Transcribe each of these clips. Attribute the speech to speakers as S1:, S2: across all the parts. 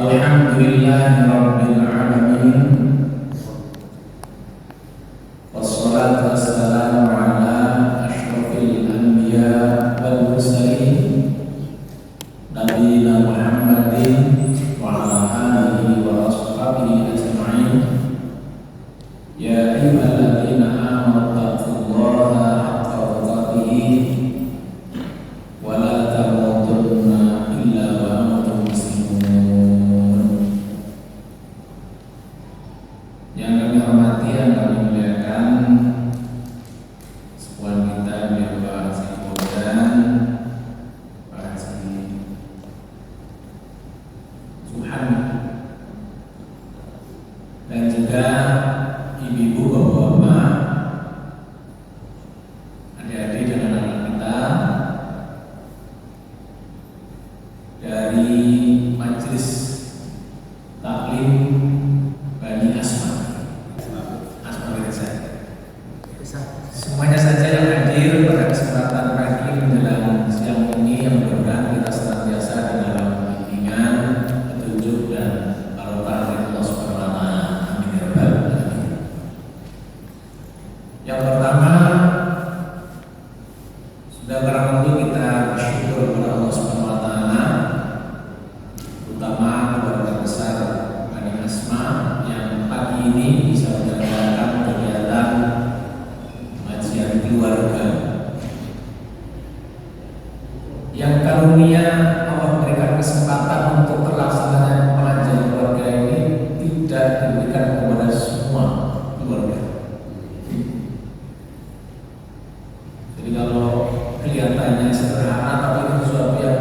S1: Alhamdulillahirabbil alamin. Wassalatu wassalamu ala asyrofil anbiya wal mursalin nabiyina Muhammadin wa ala alihi wa ashabihi ajma'in. Ya ayyuhalladzina amanu taqullaha haqqa tuqatih wa la tamutunna illa wa antum muslimun. Yang kami hormati, yang kami muliakan, sebuah kita Bapak Haji Kodan, Pak Haji Tuhan, dan juga ibu-ibu, bapak-bapak, adik-adik dan anak-anak kita dari Majelis Taklim Bani Asma. Semuanya saja yang hadir pada kesempatan pagi menjelang siang ini, yang mudah-mudahan kita senantiasa di dalam bimbingan, petunjuk dan barokah dari Allah Subhanahu wa taala. Amin ya rabbal alamin. Yang pertama, sudah barang tentu kita bersyukur kepada Allah Subhanahu wa taala, terutama keluarga besar Bani Asma yang pagi ini bisa menyelenggarakan kegiatan keluarga, yang karunia Allah berikan kesempatan untuk terlaksananya pengajian keluarga ini tidak diberikan kepada semua keluarga. Jadi kalau kelihatannya sederhana, tapi itu sesuatu yang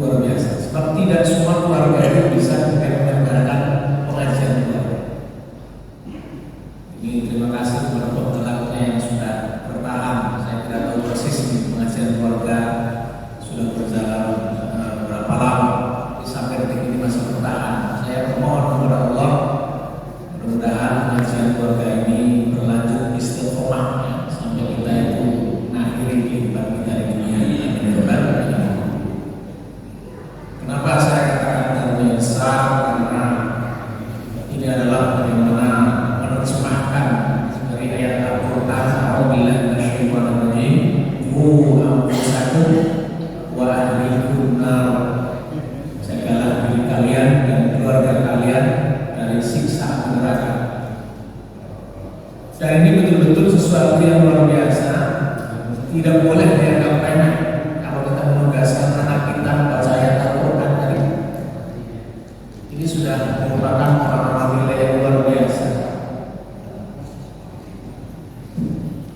S1: luar biasa. Sebab tidak semua keluarga itu bisa menyelenggarakan pengajian keluarga. Ini terima kasih kepada penggeraknya yang sudah bertahan. Saya tidak tahu persis pengajian keluarga sudah berjalan berapa lama, tapi sampai detik ini masih bertahan. Saya memohon kepada Allah, mudah-mudahan pengajian keluarga ini berlanjut istiqomah ya, sampai kita itu mengakhiri kehidupan kita di dunia ini. Amin ya rabbal alamin. Kenapa saya katakan karunia besar? Karena ini adalah bagaimana menerjemahkan dari ayat Al-Quran, a'udzubillahi minasyaitonir rajim, qu anfusakum wa ahlikum nar, jagalah diri kalian dan keluarga kalian dari siksa neraka. Dan ini betul-betul sesuatu yang luar biasa, tidak boleh dianggap remeh kalau kita menugaskan anak kita membaca ayat Al-Quran tadi. Ini sudah merupakan pengalaman nilai yang luar biasa.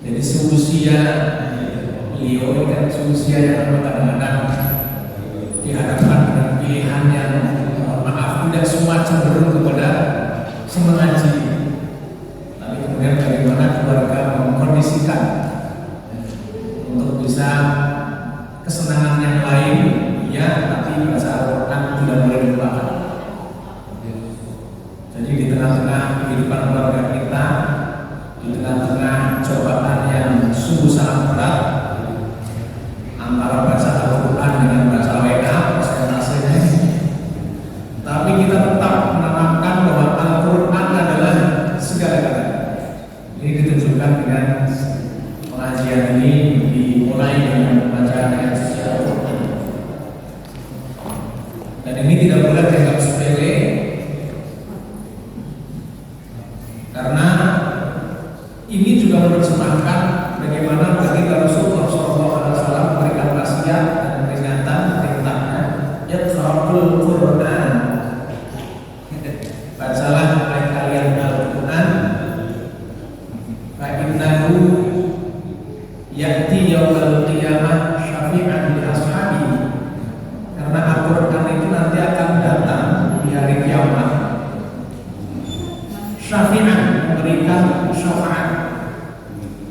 S1: Jadi seusia beliau ini kan seusia yang kadang-kadang dihadapkan dengan pilihan yang mohon maaf tidak semua cenderung kepada semengaji. Tapi kemudian bagaimana keluarga mengkondisikan untuk bisa kesenangan yang lain, ya, tapi baca Al-Quran tidak boleh dilupakan. Jadi di tengah-tengah kehidupan keluarga kita, di tengah-tengah cobaan yang sungguh sangat berat antara baca Al-Quran dengan baca WA, persentasenya, tapi kita tetap menanamkan bahwa Al-Quran adalah segala-galanya. Ini ditunjukkan dengan pengajian ini dimulai dengan pembacaan ayat suci Al-Quran. Dan ini tidak boleh dianggap sepele, karena ini juga menerjemahkan bagaimana baginda Rasulullah SAW memberikan wasiat dan peringatan perintahnya, yaqra'ul Qur'an, bacalah oleh kalian Al-Quran, fa innahu ya'ti yaumal qiyamah syafi'an li ashabi, karena Al-Quran itu nanti akan datang di hari kiamat syafi'an, memberikan syafaat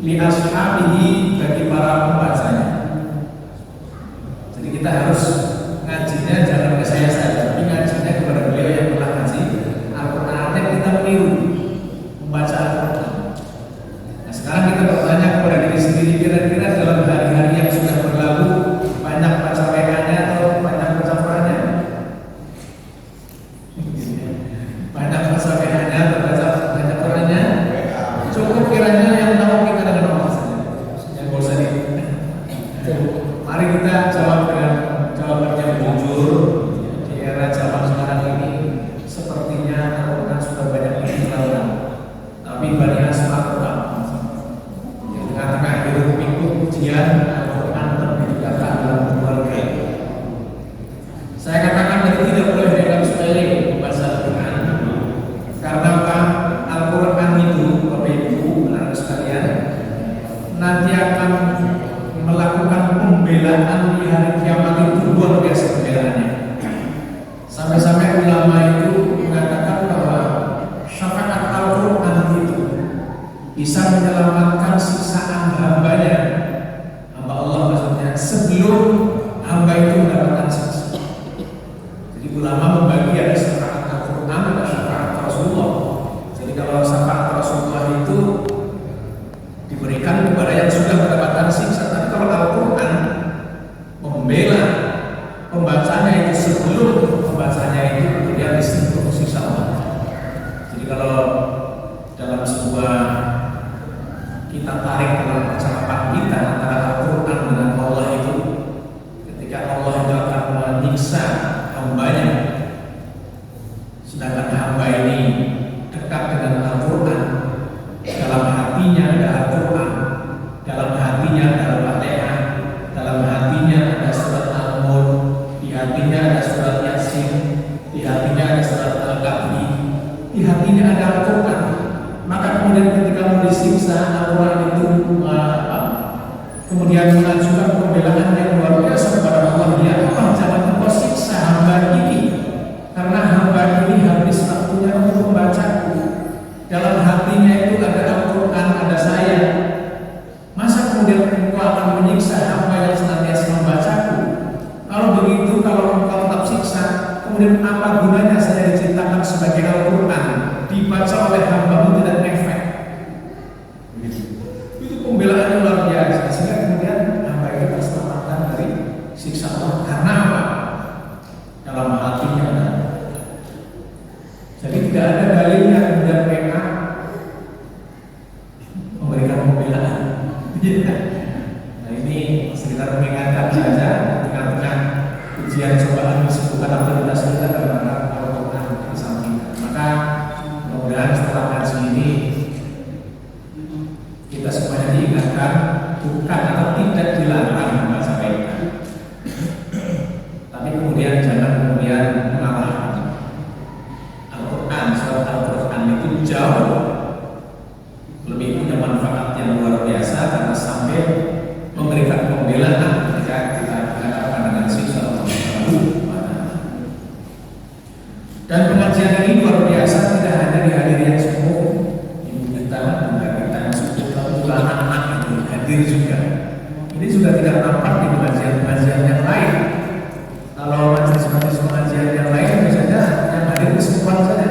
S1: li ashabihi, bagi para pembacanya. Jadi kita harus ngajinya jangan ke saya saja, tapi ngajinya kepada beliau yang telah ngaji Al-Quran. Kita meniru membaca Al-Quran. Nah, sekarang kita bertanya kepada diri sendiri, kira-kira dalam hari-hari yang sudah berlalu banyak baca WA-nya atau banyak baca Quran-nya? kepanjangannya. Sampai-sampai ulama itu mengatakan bahwa syafaat Al-Quran itu bisa menyelamatkan siksaan hambanya, hamba Allah maksudnya, sebelum hamba itu mendapatkan siksa. Jadi ulama membagi ada syafaat Al-Quran, ada syafaat Rasulullah. Jadi kalau syafaat Rasulullah itu diberikan kepada yang sudah mendapatkan siksa, tapi kalau Al-Quran membela pembacanya itu sebelum pembacanya itu kemudian disentuh siksa Allah. Jadi kalau dalam sebuah kita tarik dalam percakapan kita antara Al-Quran dengan Allah itu, ketika Allah itu akan menyiksa hambanya, sedangkan hamba ini dekat dengan Al-Quran, dalam hatinya ada Al-Quran, dalam hatinya ada Al-Fatihah, dalam hatinya ada surat Al-Mulk, di hatinya ada surat Yasin, di hatinya ada surat Al-Kahfi, di hatinya ada Al-Quran. Maka kemudian ketika mau disiksa, Al-Quran itu kemudian mengajukan pembelaan yang luar biasa kepada Allah. Ya Allah, jangan engkau siksa hamba ini, karena hamba ini habis waktunya untuk membacaku. Dalam hatinya itu ada Al-Quran, ada saya. Masa kemudian engkau akan menyiksa hamba yang senantiasa membacaku? Kalau begitu, kalau engkau tetap siksa, kemudian apa gunanya saya diciptakan sebagai Al-Quran dibaca oleh hamba tidak efek? Itu pembelaan yang luar biasa, sehingga kemudian hamba itu terselamatkan dari siksa Allah. Karena apa? Dalam hatinya ada. Jadi tidak ada dalilnya kemudian mereka memberikan pembelaan. Nah, ini sekitar mengingatkan saja di tengah-tengah ujian cobaan disebutkan aktivitas kita terhadap Al-Quran di samping. Maka mudah-mudahan setelah ngaji ini kita semuanya diingatkan bukan atau tidak dilarang membaca baiknya, tapi kemudian jangan kemudian mengalahkan. Al-Quran, surat Al-Quran itu jauh lebih punya manfaat yang luar biasa karena sampai memberikan pembelaan ketika kita dihadapkan dengan siksa Allah. Dan pengajian ini luar biasa, tidak hanya dihadiri yang sepuh, ibu kita, bunda kita yang sepuh, tapi juga anak-anak itu hadir juga. Ini juga tidak nampak di pengajian-pengajian yang lain. Kalau majelis-majelis pengajian yang lain biasanya yang hadir kesepuhan saja.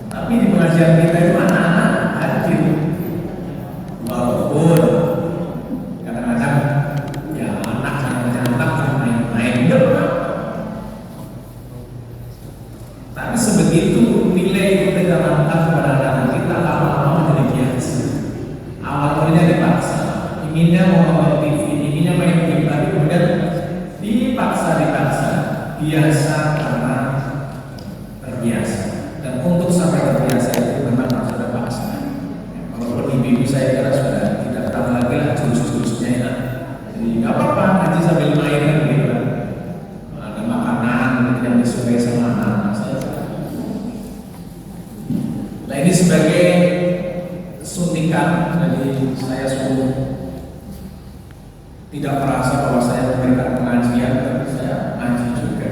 S1: Tapi di pengajian kita itu anak-anak hadir. Walaupun kadang-kadang ya anak main-main enggak. Tapi sebegitu nilai yang kita jalankan kepada anak-anak kita lama-lama menjadi biasa. Awalnya dipaksa, inginnya mau nonton TV, inginnya main game, tapi kemudian dipaksa biasa karena terbiasa. Dan untuk sampai terbiasa itu memang harus ada paksa. Kalau di bibi saya kira sudah tidak tahu lagi lah jurus-jurusnya ya. Jadi nggak apa-apa ngaji sambil main kan gitu kan. Ada makanan yang disukai sama anak-anak saya. Nah ini sebagai suntikan, jadi saya suruh tidak merasa bahwa saya memberikan pengajian, tapi saya ngaji juga.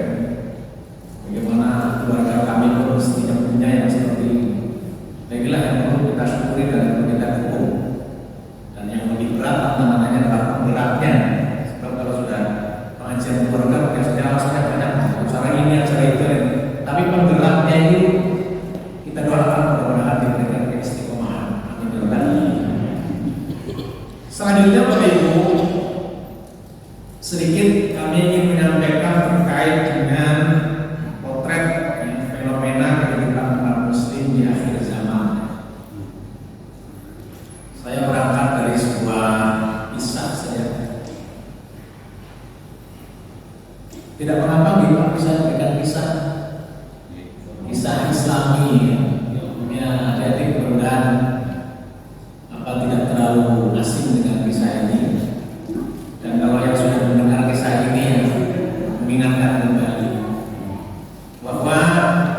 S1: Bagaimana keluarga kami pun tidak punya yang seperti ini. Baiklah yang perlu kita syukuri dan perlu kita dukung. Dan yang lebih berat tantangannya adalah penggeraknya. Sebab kalau sudah pengajian keluarga, biasanya alasannya banyak, acara ini, acara itu. Tapi penggeraknya itu kita doakan mudah-mudahan diberikan keistiqomahan. Amin. Selanjutnya Bapak Ibu, sedikit kami ingin menyampaikan terkait dengan potret fenomena kehidupan umat muslim di akhir zaman. Saya berangkat dari sebuah kisah saya. Tidak mengapa gitu, saya berikan kisah Islami. Ya, adik-adik mudah-mudahan tidak terlalu asing dengan kisah ini. Dan kalau yang sudah mendengar kisah ini ya, mengingatkan kembali bahwa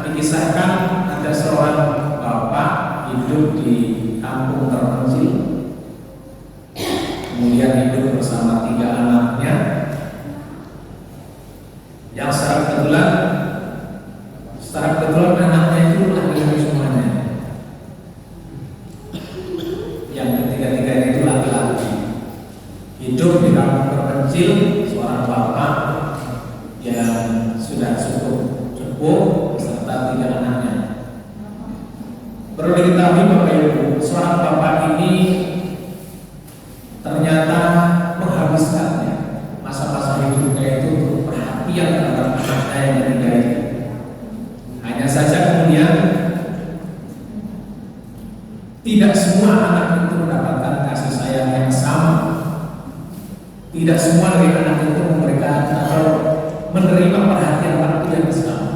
S1: dikisahkan ada seorang bapak hidup di kampung terpencil, kemudian hidup bersama 3 anaknya, yang secara kebetulan anaknya itu laki-laki semuanya. Yang ketiga-tiganya itu laki-laki, hidup di kampung terpencil, seorang bapak yang sudah cukup serta 3 anaknya. Perlu diketahui Bapak Ibu, seorang bapak ini ternyata menghabiskannya masa-masa hidupnya itu untuk perhatian terhadap anaknya yang ketiga itu. Hanya saja kemudian tidak semua anak itu mendapatkan kasih sayang yang sama. Tidak semua dari anak itu memberikan atau menerima perhatian yang sama.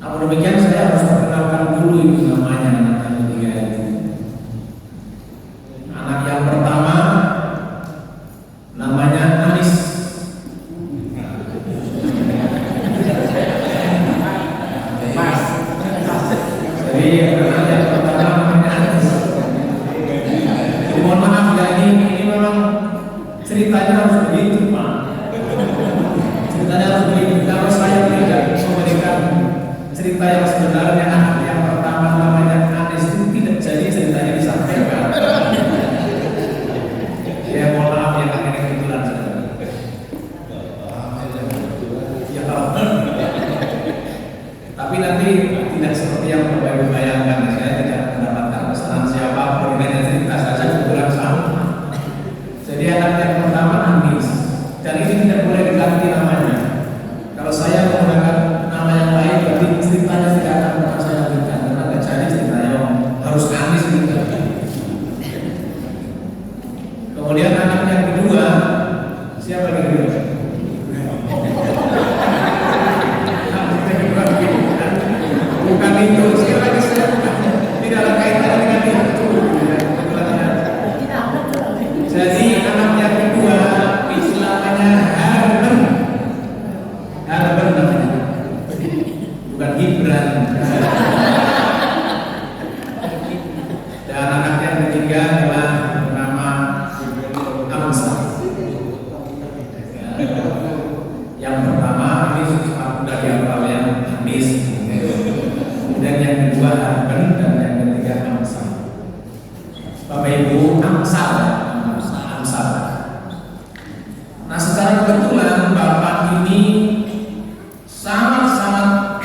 S1: Namun demikian saya harus perkenalkan dulu itu namanya anak yang ketiga itu. Anak yang pertama namanya Anis. Jadi anak yang pertama namanya Anis. Mohon maaf ya, ini memang ceritanya harus begitu Pak. Ceritanya harus begitu. Kalau saya tidak memberikan cerita yang sebenarnya, anak yang pertama namanya Anis itu tidak jadi ceritanya disampaikan. Ya mohon maaf ya, ini kebetulan saja. Ya kalau tapi nanti tidak seperti yang Bapak Ibu bayangkan. Saya tidak mendapatkan pesanan siapapun, hanya cerita saja kebetulan sama. Jadi anak yang pertama Anis, dan ini tidak boleh diganti namanya. Kalau saya menggunakan nama yang lain, berarti ceritanya tidak akan pernah saya berikan, karena tidak jadi ceritanya harus Anis gitu. Kemudian anak yang kedua, siapa yang kedua? Bukan itu, sekali lagi saya tidak ada kaitan dengan itu. Jadi anak yang kedua istilahnya Harben namanya, bukan Gibran. Dan anak yang ketiga adalah bernama Amsal. Yang pertama ini sudah dihafal ya, Anis. Kemudian yang kedua Harben dan yang ketiga Amsal. Bapak Ibu, Amsal. Nah, secara kebetulan bapak ini sangat-sangat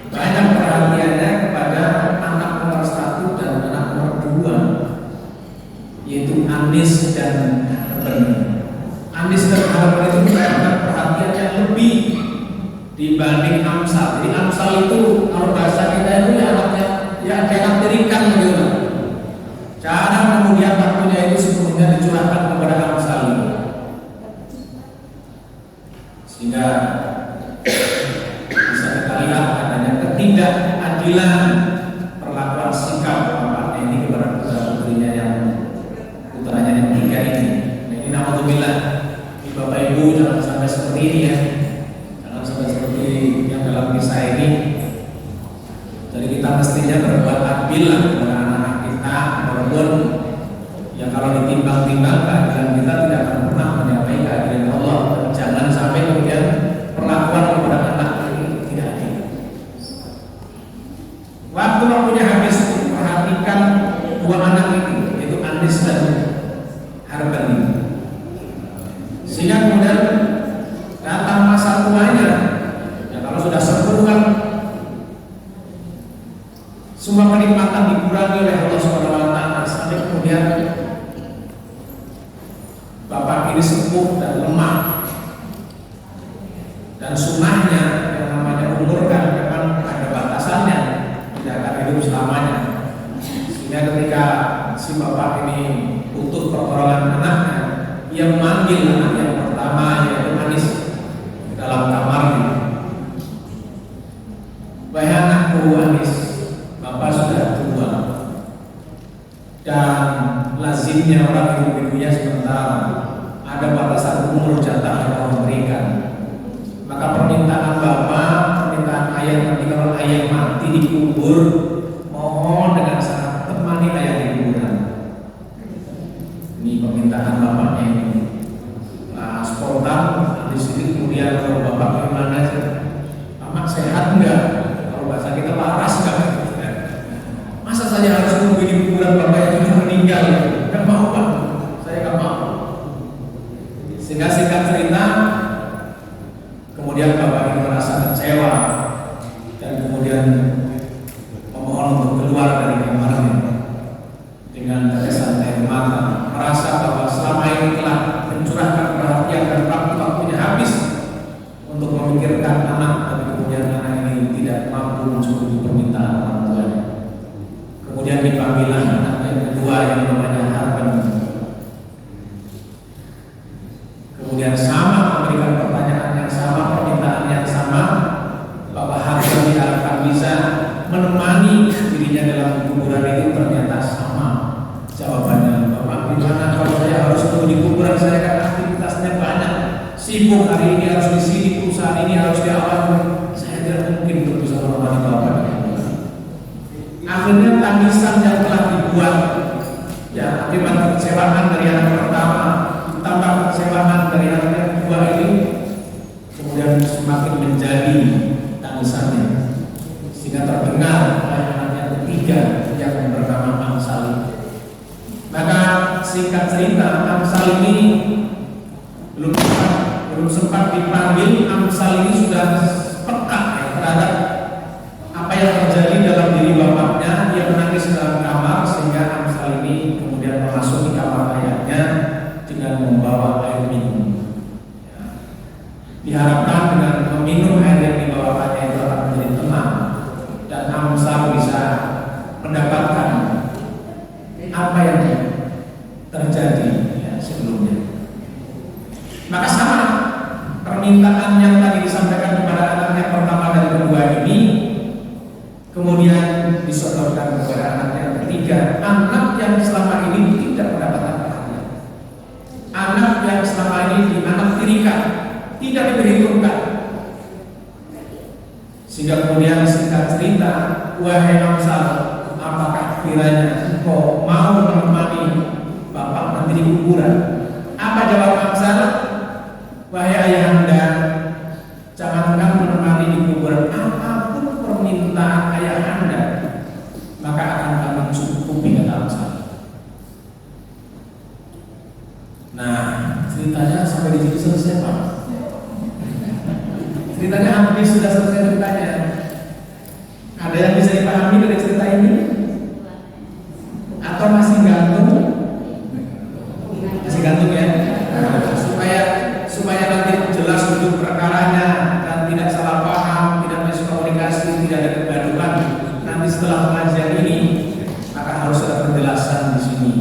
S1: banyak perhatiannya kepada anak nomor 1 dan anak nomor 2, yaitu Anis dan Harben. Anis dan Harben itu mendapatkan perhatian yang lebih dibanding Amsal. Jadi Amsal itu kalau bahasa kita itu ya anaknya ya kayak tirikan gitu. Cara kemudian waktunya itu sepenuhnya dicurahkan kepada Amsal itu, sehingga bisa kita lihat adanya ketidakadilan perlakuan sikap bapaknya ini kepada putra-putrinya putranya yang ketiga ini. Nah, ini naudzubillah, Bapak Ibu jangan sampai seperti ini ya, jangan sampai seperti yang dalam kisah ini. Jadi kita mestinya berbuat adil kepada anak-anak kita, walaupun ya kalau ditimbang-timbang keadilan kita tidak akan pernah mencapai keadilan Allah. Jangan sampai kemudian perlakuan kepada anak ini tidak adil. Waktu-waktunya habis perhatikan 2 anak itu, yaitu Anis dan Harben ini. Sehingga kemudian datang masa tuanya. Ya kalau sudah sepuh kan semua kenikmatan dikurangi oleh Allah SWT, sampai kemudian bapak ini sepuh dan lemah. Dan sunnahnya yang namanya umur kan memang ada batasannya, tidak akan hidup selamanya. Sehingga ketika si bapak ini butuh pertolongan anaknya, ia memanggil anak yang pertama yaitu Anis ke dalam kamarnya. Wahai anakku Anis, bapak sudah tua dan lazimnya orang hidup-hidupnya sementara, ada batasan umur jatah yang Allah berikan. Maka permintaan bapak, permintaan ayah, nanti kalau ayah mati dikubur, mohon dengan sangat temani ayah di kuburan. Ini permintaan bapaknya ini. Nah, spontan di sini kemudian "Oh, Bapak gimana sih? Amat sehat enggak? Kalau bahasa kita waras enggak? Masa saya harus nunggu di kuburan Bapak yang sudah meninggal? Enggak mau Pak, saya enggak mau." Sehingga singkat cerita, kemudian Bapak ini merasa kecewa dan kemudian memohon untuk keluar dari kamarnya dengan tetesan air mata, merasa bahwa selama ini telah mencurahkan perhatian dan waktu-waktunya habis untuk memikirkan anak, tapi kemudian anak ini tidak mampu mencukupi permintaan orang tuanya. Kemudian dipanggillah anak yang kedua yang namanya Harben. Kemudian sama memberikan pertanyaan yang sama, permintaan yang sama, bahwa Harben diharapkan bisa menemani dirinya dalam kuburan itu. Ternyata sama jawabannya. "Bapak, gimana kalau saya harus tunggu di kuburan? Saya kan aktivitasnya banyak, sibuk, hari ini harus di sini, perusahaan ini harus diawasi, saya tidak mungkin untuk bisa menemani Bapak." Akhirnya tangisan yang telah dibuat, ya, akibat kekecewaan dari anak pertama, tambah kekecewaan dari anak yang kedua ini, kemudian semakin menjadi tangisannya, sehingga terdengar oleh anak yang ketiga yang bernama Amsal. Maka singkat cerita, Amsal ini belum sempat dipanggil, Amsal ini sudah peka terhadap apa yang terjadi dalam diri bapaknya. Dia menangis dalam kamar, sehingga Amsal ini kemudian memasuki kamar ayahnya dengan membawa air minum. Diharapkan dengan meminum air yang dibawa ayahnya itu akan menjadi tenang dan Amsal bisa mendapatkan apa yang terjadi sebelumnya. Maka sama permintaan yang tadi disampaikan kepada anak yang pertama dan kedua ini, kemudian disodorkan kepada anak yang ketiga, anak yang selama ini tidak mendapatkan perhatian, anak yang selama ini dianaktirikan, tidak diperhitungkan. Sehingga kemudian singkat cerita, "Wahai Amsal, apakah kiranya engkau mau menemani Bapak nanti di kuburan?" Apa jawab Amsal? "Wahai ayahanda, jangankan menemani di kuburan, apapun permintaan ayahanda, maka akan kami cukupi," kata Amsal. Nah, ceritanya sampai di sini selesai, Pak. Ceritanya hampir sudah selesai ceritanya. Ada yang bisa dipahami dari cerita ini? Atau masih gantung? Masih gantung ya? Supaya nanti jelas duduk perkaranya dan tidak salah paham, tidak miskomunikasi, tidak ada kegaduhan. Nanti setelah pengajian ini, maka harus ada penjelasan di sini.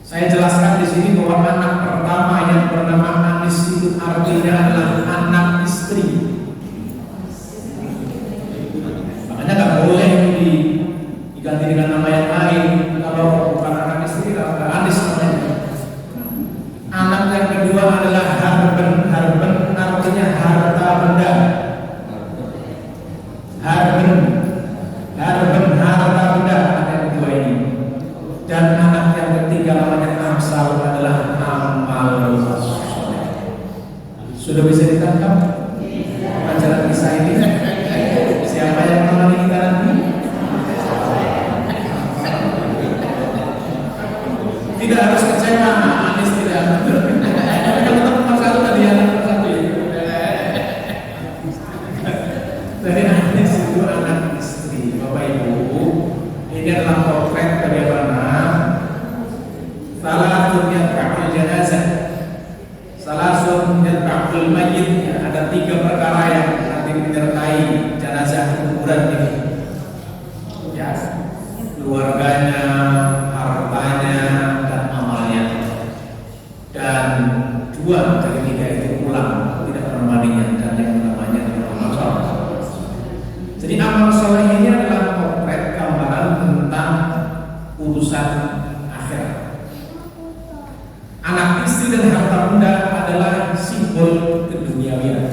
S1: Saya jelaskan di sini bahwa anak pertama yang bernama Anis itu artinya adalah anak istri. Makanya nggak boleh diganti dengan nama yang lain. Kalau bukan anak istri, kalau Anis namanya. Anak yang kedua adalah Harben. Harben artinya harta benda. Harben harta benda, anak yang kedua ini. Dan anak yang ketiga namanya Amsal adalah amal soleh. Sudah bisa ditangkap pelajaran kisah ini? Siapa yang menemani kita nanti? Tidak harus kecewa, Anis tidak betul. Kalau nomor satu tadi yang nomor satu ya. Dari Anis itu anak istri, Bapak Ibu. Ini adalah potret bagaimana salah satunya ta'ul jenazah, salah satunya ta'ul mayit. Ada 3 perkara yang nanti menyertai jenazah kuburan ini. Ya, keluarganya, hartanya, dan amalnya. Dan 2 dari 3 itu pulang, tidak menemaninya, dan yang namanya amal soleh. Jadi amal soleh ini adalah potret gambaran tentang urusan akhirat. Anak istri dan harta benda adalah simbol keduniawian.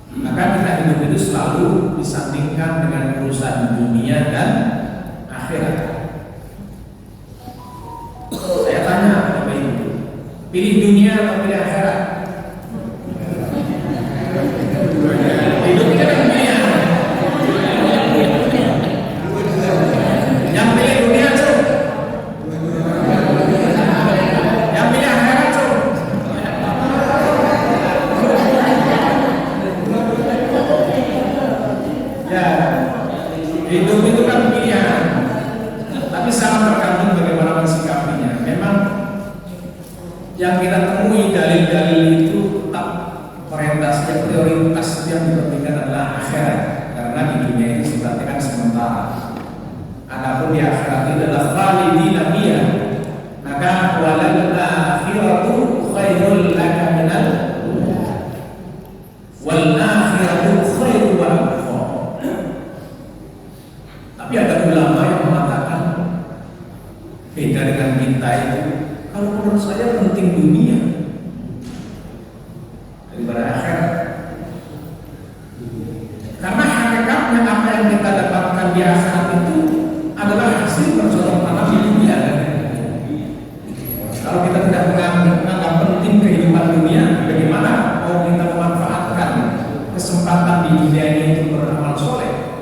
S1: Maka kita hidup itu selalu disandingkan dengan urusan dunia dan akhirat. Saya tanya Bapak Ibu, pilih dunia atau pilih akhirat? Hidup itu kan pilihan, tapi sangat tergantung bagaimana mensikapinya. Memang yang kita temui dalil-dalil itu tetap orientasi prioritas yang dipentingkan adalah akhirat, karena di dunia ini sifatnya kan sementara. Adapun di akhirat itu adalah khalidina fiha, maka walal akhiratu khairul laka minal ula wal akhiratu khairu wa abqa. Tapi ada ulama yang mengatakan beda dengan kita itu. Kalau menurut saya penting dunia daripada akhirat. Karena hakikatnya apa yang kita dapatkan di akhirat itu adalah hasil bercocok tanam di dunia. Kalau kita tidak menganggap penting kehidupan dunia, bagaimana mau kita memanfaatkan kesempatan di dunia ini untuk beramal soleh?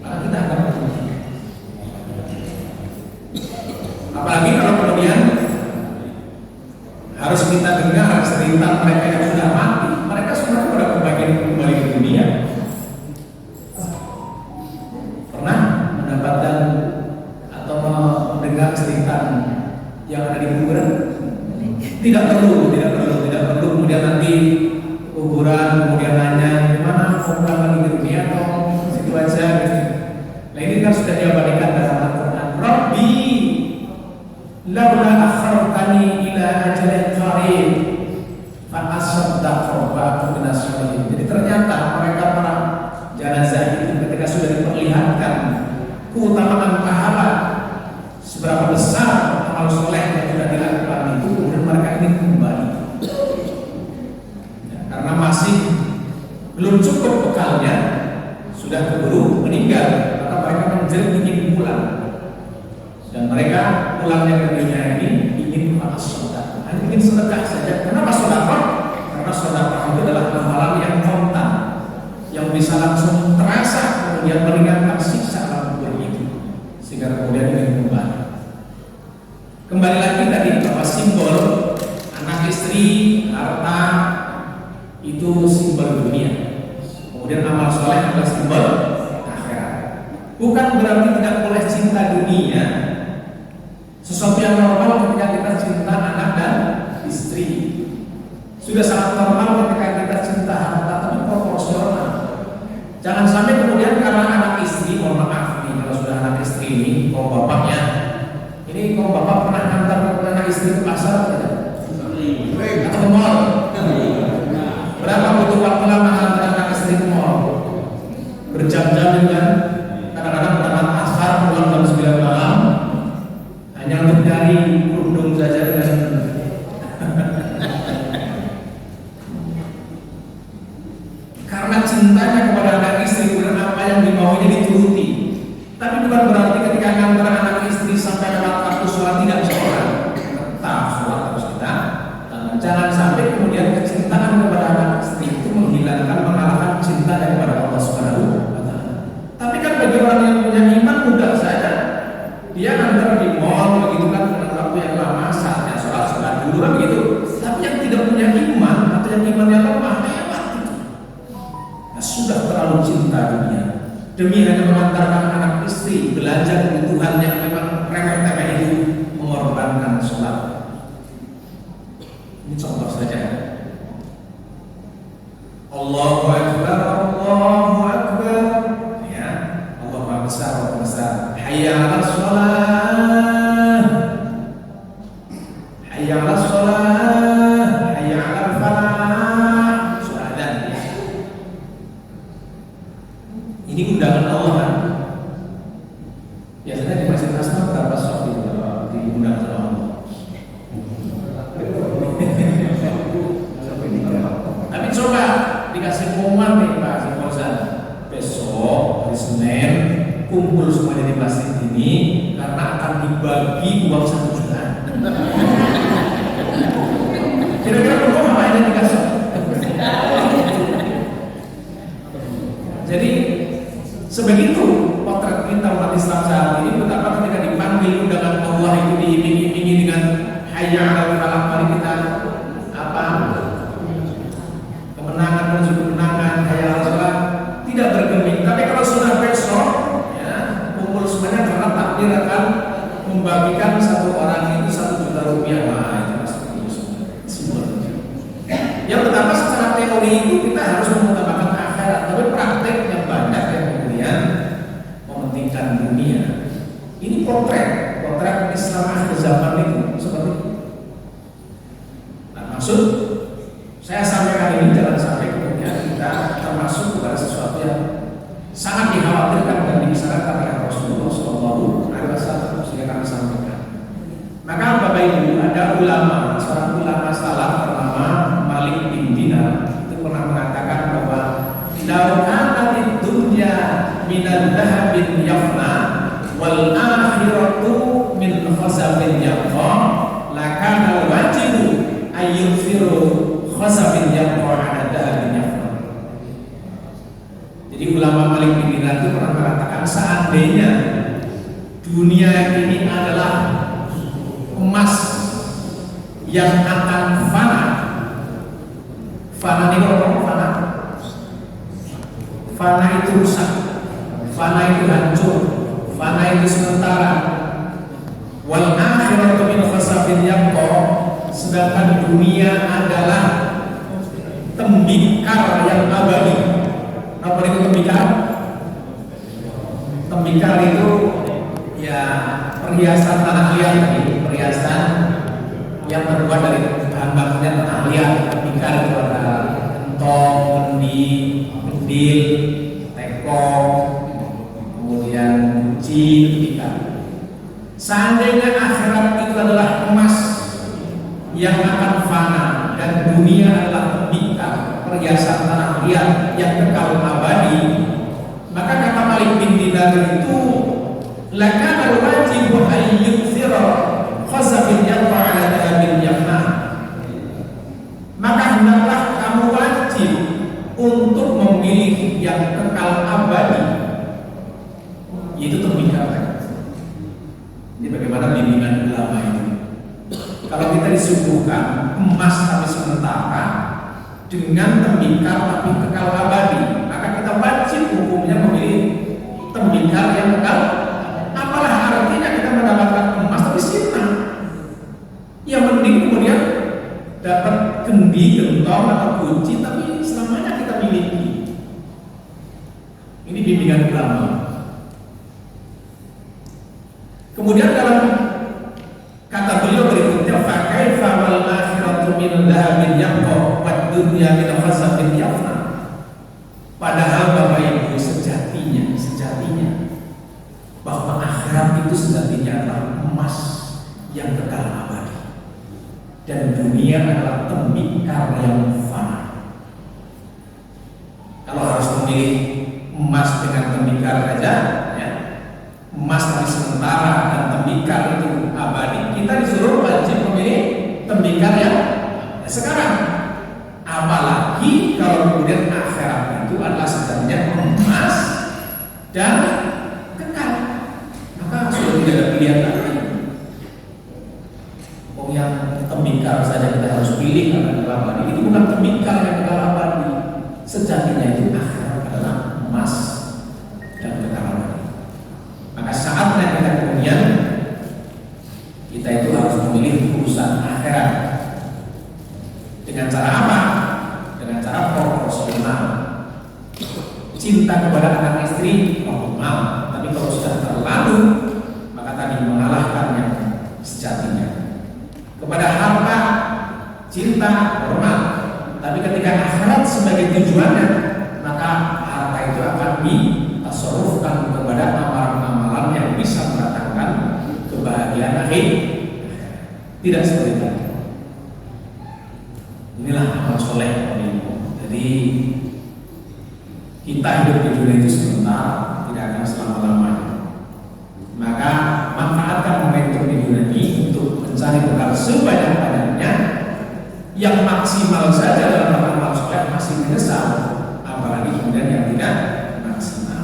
S1: Maka kita akan penting. Apalagi kalau kemudian harus kita dengar cerita mereka yang sudah mati, mereka semua pada kembali ke dunia. Pernah mendapatkan atau mendengar cerita yang ada di kuburan? Tidak perlu kemudian nanti kuburan kemudian nanya gimana mau pulang lagi ke dunia atau situ aja gitu. Nah ini kan sudah diabadikan dalam Al-Quran. Rabbi laula akhartani ila ajalin qarib fa asaddaqu wa akun minas sholihin. Jadi ternyata mereka para jenazah itu ketika sudah diperlihatkan keutamaan pahala seberapa besar amal soleh yang sudah dilakukan itu, kemudian mereka ingin kembali ya, karena masih belum cukup bekalnya, sudah keburu meninggal, maka mereka menjerit ingin pulang. Dan mereka pulangnya ke dunia ini ingin sedekah, ingin sedekah saja. Kenapa sedekah? Karena sedekah itu adalah amalan yang kontan, yang bisa langsung terasa, kemudian meringankan siksa dalam kubur itu, sehingga kemudian ingin kembali. Kembali lagi tadi bahwa simbol anak istri, harta itu simbol dunia. Kemudian amal soleh adalah simbol akhirat. Bukan berarti tidak boleh cinta dunia. Sesuatu yang normal ketika kita cinta anak dan istri. Sudah sangat normal ketika kita cinta harta, tapi proporsional. Jangan sampai kemudian karena anak istri, mohon maaf nih kalau sudah anak istri ini, kalau bapaknya, ini kalau bapak pernah antar anak istri ke pasar tidak? Atau ke mall? Berapa butuh waktu lama antar anak istri ke mall? Berjam-jam kan? Kadang-kadang berangkat asar pulang jam 9 malam. Hanya untuk cari kerudung saja dengan karena cintanya kepada anak istri, kemudian apa yang dimaunya dituruti. Tapi bukan berarti ketika antara anak istri sampai lewat waktu sholat tidak sholat, tetap sholat harus kita. Jangan sampai kemudian kecintaan kepada anak istri itu menghilangkan, mengalahkan cinta kepada Allah Subhanahu wa Ta'ala. Tapi kan bagi orang yang punya iman mudah saja. Dia antar di mall begitu kan dengan waktu yang lama, saatnya sholat dulu kan begitu. Tapi yang tidak punya iman atau yang imannya lemah lewat itu. Nah, sudah terlalu cinta dunia demi hanya mengantarkan anak istri belanja kebutuhan yang memang remeh-temeh itu, mengorbankan sholat. Ini contoh saja. Allahu Akbar, Allahu Akbar. Ya, Allah Maha Besar, Maha Besar. Hayya 'alas shalah, hayya 'alas shalah, hayya 'alal falah. Sudah adzan. Ini undangan Allah kan? Biasanya di Masjid Asma berapa sok diundang sama Allah? Tapi coba dikasih pengumuman nih Pak Simposan, besok hari Senin kumpul semuanya di masjid ini karena akan dibagi uang 1 juta. Kira-kira perlu apa yang dikasih? Jadi sebegitu potret kita umat Islam saat ini, betapa ketika dipanggil undangan Allah itu diiming-imingi dengan hayya 'alal falah, mari kita apa? Kemenangan menuju kemenangan, hayya 'alal falah, tidak bergeming. Tapi kalau sudah besok, ya, khawatir akan membagikan satu orang itu 1 juta rupiah. Wah, itu masuk simbol. Yang pertama, secara teori itu kita harus mengutamakan akhirat, tapi prakteknya banyak yang kemudian mementingkan dunia. Ini potret Islam akhir zaman itu seperti itu. Nah, maksud saya sampaikan ini jangan sampai kemudian kita termasuk kepada sesuatu yang sangat dikhawatirkan dan dibicarakan oleh Rasulullah SAW sehingga kami sampaikan. Maka Bapak Ibu, ada seorang ulama salaf bernama Malik bin Dinar itu pernah mengatakan bahwa "Lau kanatid dunya minal dhahabin yafna wal akhiratu min khazabin yabqa lakana wajibu ayyufiru khazabin yabqa ala dhahabin yafna." Jadi ulama Malik bin Dinar itu pernah mengatakan, seandainya dunia ini adalah emas yang akan fana. Fana ini apa? Fana itu rusak, fana itu hancur, fana itu sementara. Wal akhiratu min khasabin yabqa, sedangkan dunia adalah tembikar yang abadi. Apa itu tembikar? Tembikar itu ya perhiasan tanah liat, perhiasan yang terbuat dari bahan bakunya tanah liat. Tembikar itu ada entong, kendi, kendil, tekong, kemudian kunci, tembikar. Seandainya akhirat itu adalah emas yang akan fana dan dunia adalah tembikar, perhiasan tanah liat yang kekal abadi, maka kata Malik bin Dinar itu lakana wajib an yukthira khazabin yabqa ala dhahabin yafna, maka hendaklah kamu wajib untuk memilih yang kekal abadi, yaitu tembikar. Ini bagaimana bimbingan ulama itu. Kalau kita disuguhkan emas tapi sementara dengan tembikar tapi kekal abadi, maka kita wajib hukumnya memilih tembikar yang kekal. Apalah artinya kita mendapatkan emas tapi sirna? Ya mending kemudian dapat kendi, gentong atau kunci tapi selamanya kita miliki. Ini bimbingan ulama. Kemudian dalam kata beliau berikutnya, fa kaifa wal akhiratu min dhahabin yabqa wad dunya min khazabin yafna. Padahal Bapak Ibu, sejatinya bahwa akhirat itu sejatinya adalah emas yang kekal abadi dan dunia adalah tembikar yang fana. Kalau harus memilih emas dengan tembikar saja, ya, emas tapi sementara dan tembikar itu abadi, kita disuruh wajib memilih tembikar yang sekarang. Apalagi kalau kemudian akhirat itu adalah sebenarnya emas dan kekal, maka sudah tidak ada pilihan lagi. Oh, yang tembikar saja kita harus pilih karena kekal abadi. Itu bukan tembikar yang kekal abadi. Sejatinya itu akhirat adalah emas dan kekal abadi. Maka saatnya kita kemudian kita itu harus memilih urusan akhirat. Dengan cara apa? Dengan cara proporsional. Cinta kepada anak istri normal, tapi kalau sudah terlalu, maka tadi mengalahkan yang sejatinya. Kepada harta, cinta normal, tapi ketika akhirat sebagai tujuannya, maka harta itu akan ditasarrufkan kepada amalan-amalan yang bisa mendatangkan kebahagiaan akhir. Tidak seperti itu. Inilah amal soleh. Jadi kita hidup di dunia itu sebentar, tidak akan selama-lamanya. Maka manfaatkan momentum di dunia ini untuk mencari bekal sebanyak-banyaknya. Yang maksimal saja dalam amal soleh masih menyesal, apalagi kemudian yang tidak maksimal.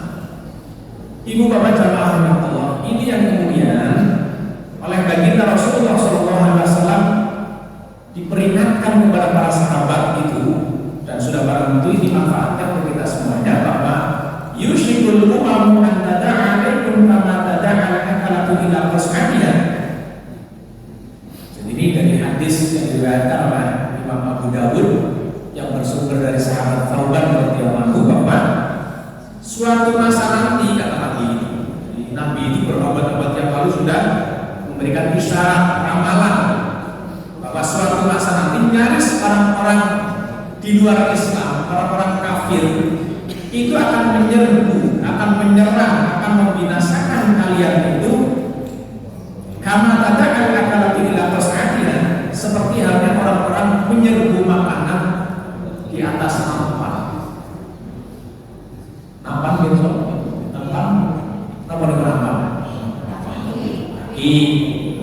S1: Ibu bapak jamaah Allah, ini yang kemudian oleh baginda Rasulullah SAW diperingatkan kepada para sahabat itu, dan sudah barang tentu dimanfaatkan untuk kita semuanya, bahwa yushikul umamu an tada'a alaikum kama tada'a akalatu ila qas'atiha. Jadi ini dari hadis yang diriwayatkan oleh Imam Abu Dawud yang bersumber dari sahabat Thauban radhiyallahu anhu bahwa suatu masa nanti, kata Nabi itu berabad-abad yang lalu sudah memberikan isyarat ramalan bahwa suatu masa nanti nyaris orang-orang di luar Islam, orang-orang kafir itu akan menyerbu, akan menyerang, akan membinasakan kalian itu kama tada'al akalati ila qas'atiha, seperti halnya orang-orang menyerbu makanan di atas nampan. Nampan gitu, nampan, apa nih nampan?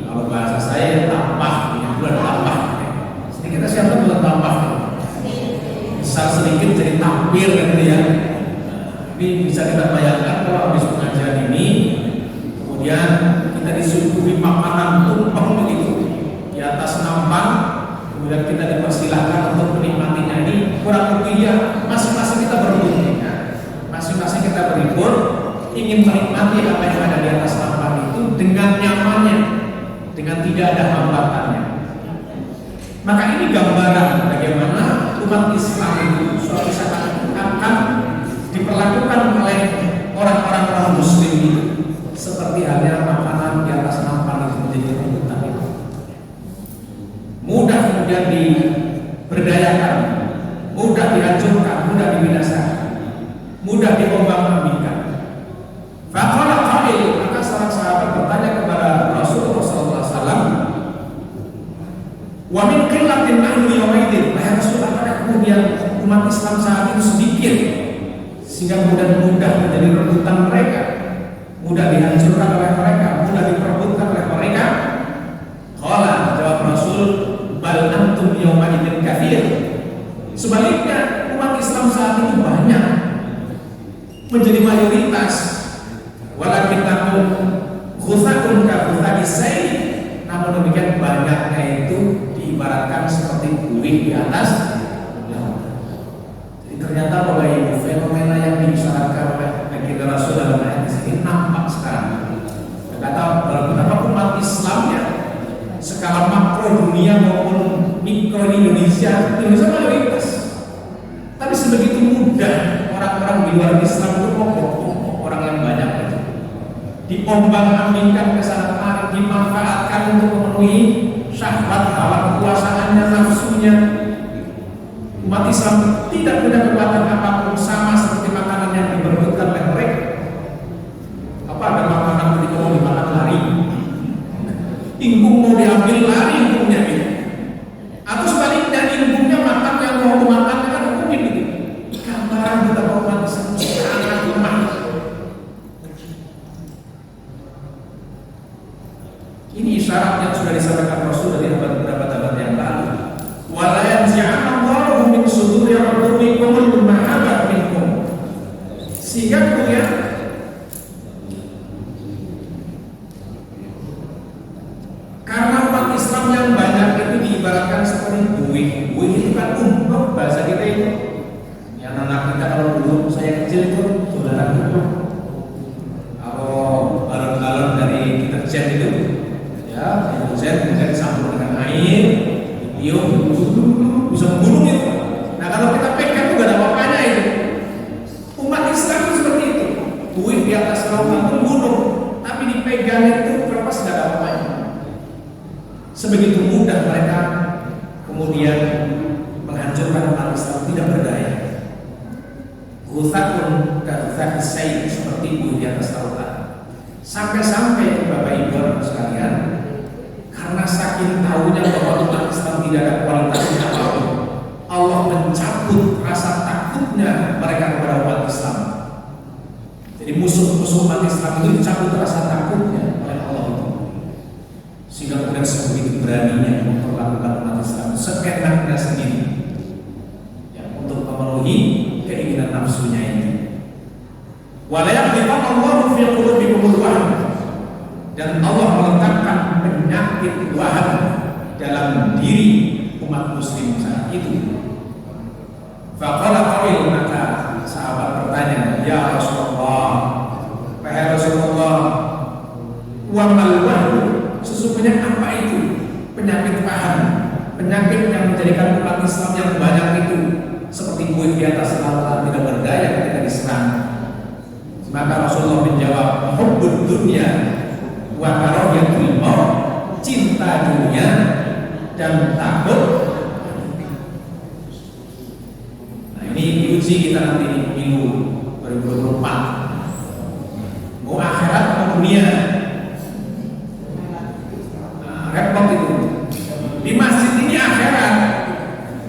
S1: Kalau bahasa saya tampah, bulan tampah. Sedikit siapa bulan tampah? Besar sedikit jadi tampil gitu ya. Ini bisa kita bayangkan kalau habis pengajian ini, kemudian kita disuguhi makanan tumpeng begitu di atas nampan, kemudian kita dipersilahkan untuk menikmatinya. Ini kurang lebih ya, masing-masing kita berburu, ya. Masing-masing kita berlibur, ingin menikmati apa yang ada di atas nampan itu dengan nyamannya, dengan tidak ada hambatannya. Maka ini gambaran bagaimana umat Islam itu suatu saat akan diperlakukan oleh orang-orang non-muslim itu seperti halnya makanan di atas nampan itu menjadi rebutan itu. Mudah kemudian diberdayakan, mudah dihancurkan, mudah dibinasakan, mudah diombang-ambingkan. Faqala qail, maka seorang sahabat bertanya kepada Rasulullah SAW, wa min qillatin nahnu yawmaidin, wahai Rasulullah, apakah kemudian umat Islam saat itu sedikit sehingga mudah menjadi rebutan mereka, mudah dihancurkan oleh mereka, mudah diperebutkan oleh mereka? Qala, jawab Rasul, bal antum yawmaidin katsir. Sebaliknya umat Islam saat itu banyak, menjadi mayoritas. Walakinnakum khusatun ka khusatis sayy, namun demikian banyaknya itu diibaratkan seperti buih di atas lautan. Jadi ternyata Bapak Ibu, fenomena yang diisyaratkan oleh baginda Rasul dalam ayat ini nampak sekarang. Kata betapa umat Islamnya skala makro dunia maupun mikro di Indonesia mayoritas. Tapi sebegitu mudah orang-orang di luar Islam itu membokong orang yang banyak itu, diombang-ambingkan ke sana kemari, dimanfaatkan untuk memenuhi syahwat hawa kekuasaannya, nafsunya. Umat Islam tidak punya kekuatan apapun, sama seperti makanan yang diperebutkan oleh mereka. Apa ada makanan ketika mau dimakan lari, ingkung mau diambil lari ingkungnya gitu. Atau sebaliknya ingkungnya makan yang mau dimakan kan hukumin gitu. Gambaran betapa umat Islam sangat lemah. Ini isyarat yang sudah disampaikan Rasul dari beberapa abad yang lalu. Wala yanzi'anallahu min suduri qulubikum al-mahabbat minkum. Sehingga kemudian karena umat Islam yang banyak itu diibaratkan seperti buih. Buih itu kan umroh bahasa kita itu. Yang anak kita kalau dulu saya kecil itu saudara kita. Kalau balon-balon dari deterjen itu, ya, deterjen kemudian dicampur dengan air, ditiup, bisa membunuh itu. Nah kalau kita pegang itu gak ada apa-apanya itu. Umat Islam itu seperti itu. Buih di atas lautan itu membunuh, tapi dipegang itu terlepas gak ada apa-apanya. Sebegitu mudah mereka kemudian menghancurkan umat Islam, tidak berdaya. Ghuthakun kaghuthakis sayy, seperti buih di atas lautan. Sampai-sampai Bapak Ibu sekalian, karena saking tahunya bahwa umat Islam tidak ada kualitasnya apapun, Allah mencabut rasa takutnya mereka kepada umat Islam. Jadi musuh-musuh umat Islam itu dicabut rasa takutnya oleh Allah itu, sehingga kemudian sebegitu beraninya memperlakukan umat Islam seenaknya sendiri, ya, untuk memenuhi keinginan nafsunya ini. Walayaqdiqallahu fi qulubikumul wahn, dan Allah meletakkan penyakit wahn dalam diri umat muslim saat itu. Faqala qail, maka sahabat bertanya, ya Rasulullah, wahai Rasulullah, wa Islam yang banyak itu seperti buih di atas lautan tidak berdaya ketika diserang. Maka Rasulullah menjawab, hubbud dunya wa karahiyatul maut, cinta dunia dan takut. Nah ini diuji kita nanti di pemilu 2024. Mau akhirat atau dunia? Nah, repot itu. Di masjid ini akhirat,